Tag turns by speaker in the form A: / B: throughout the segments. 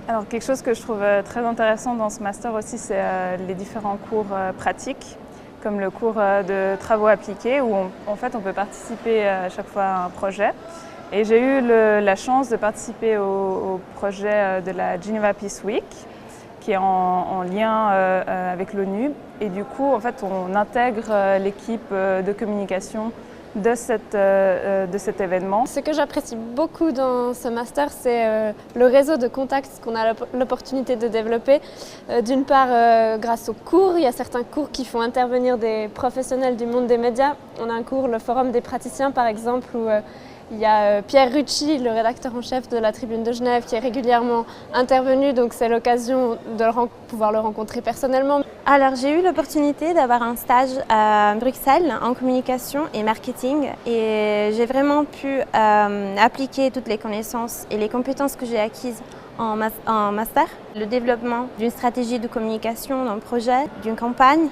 A: Alors, quelque chose que je trouve très intéressant dans ce master aussi, c'est les différents cours pratiques, comme le cours de travaux appliqués, où en fait on peut participer à chaque fois à un projet. Et j'ai eu la chance de participer au projet de la Geneva Peace Week, qui est en lien avec l'ONU. Et du coup, en fait, on intègre l'équipe de communication de cet événement.
B: Ce que j'apprécie beaucoup dans ce master, c'est le réseau de contacts qu'on a l'opportunité de développer. D'une part, grâce aux cours, il y a certains cours qui font intervenir des professionnels du monde des médias. On a un cours, le Forum des praticiens par exemple, où il y a Pierre Rucci, le rédacteur en chef de la Tribune de Genève, qui est régulièrement intervenu, donc c'est l'occasion de pouvoir le rencontrer personnellement.
C: Alors j'ai eu l'opportunité d'avoir un stage à Bruxelles en communication et marketing et j'ai vraiment pu appliquer toutes les connaissances et les compétences que j'ai acquises en master. Le développement d'une stratégie de communication d'un projet, d'une campagne.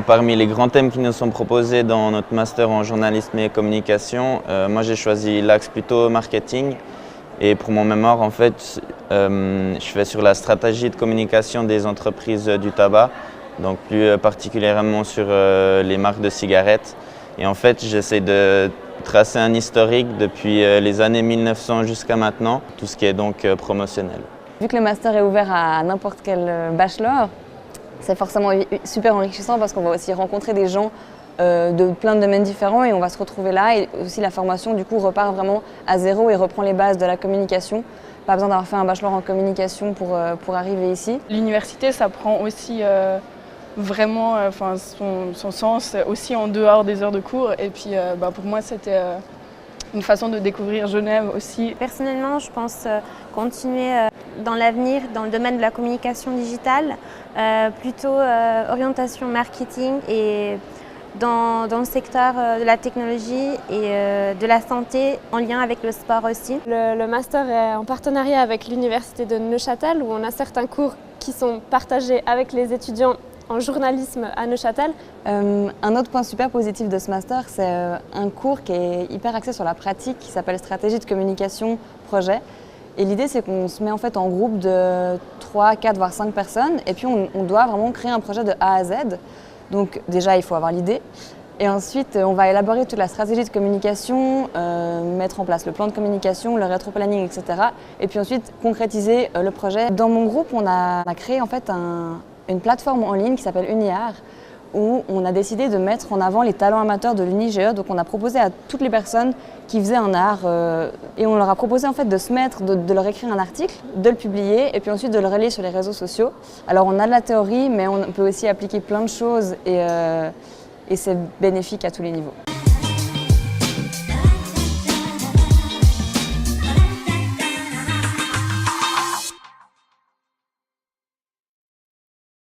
D: Parmi les grands thèmes qui nous sont proposés dans notre master en journalisme et communication, moi j'ai choisi l'axe plutôt marketing. Et pour mon mémoire, en fait, je fais sur la stratégie de communication des entreprises du tabac, donc plus particulièrement sur les marques de cigarettes. Et en fait, j'essaie de tracer un historique depuis les années 1900 jusqu'à maintenant, tout ce qui est donc promotionnel.
E: Vu que le master est ouvert à n'importe quel bachelor, c'est forcément super enrichissant parce qu'on va aussi rencontrer des gens de plein de domaines différents et on va se retrouver là. Et aussi la formation du coup repart vraiment à zéro et reprend les bases de la communication. Pas besoin d'avoir fait un bachelor en communication pour arriver ici.
F: L'université, ça prend aussi vraiment son sens aussi en dehors des heures de cours. Et puis pour moi, c'était une façon de découvrir Genève aussi.
C: Personnellement, je pense continuer dans l'avenir dans le domaine de la communication digitale, plutôt orientation marketing et dans le secteur de la technologie et de la santé en lien avec le sport aussi.
B: Le master est en partenariat avec l'université de Neuchâtel où on a certains cours qui sont partagés avec les étudiants en journalisme à Neuchâtel.
E: Un autre point super positif de ce master, c'est un cours qui est hyper axé sur la pratique qui s'appelle stratégie de communication projet. Et l'idée, c'est qu'on se met en fait en groupe de 3, 4, voire 5 personnes et puis on doit vraiment créer un projet de A à Z. Donc déjà, il faut avoir l'idée. Et ensuite, on va élaborer toute la stratégie de communication, mettre en place le plan de communication, le rétro-planning, etc. Et puis ensuite, concrétiser le projet. Dans mon groupe, on a créé en fait une plateforme en ligne qui s'appelle UniArt, où on a décidé de mettre en avant les talents amateurs de l'UniGE. Donc on a proposé à toutes les personnes qui faisaient un art, et on leur a proposé en fait de se mettre, de leur écrire un article, de le publier et puis ensuite de le relayer sur les réseaux sociaux. Alors on a de la théorie, mais on peut aussi appliquer plein de choses et c'est bénéfique à tous les niveaux.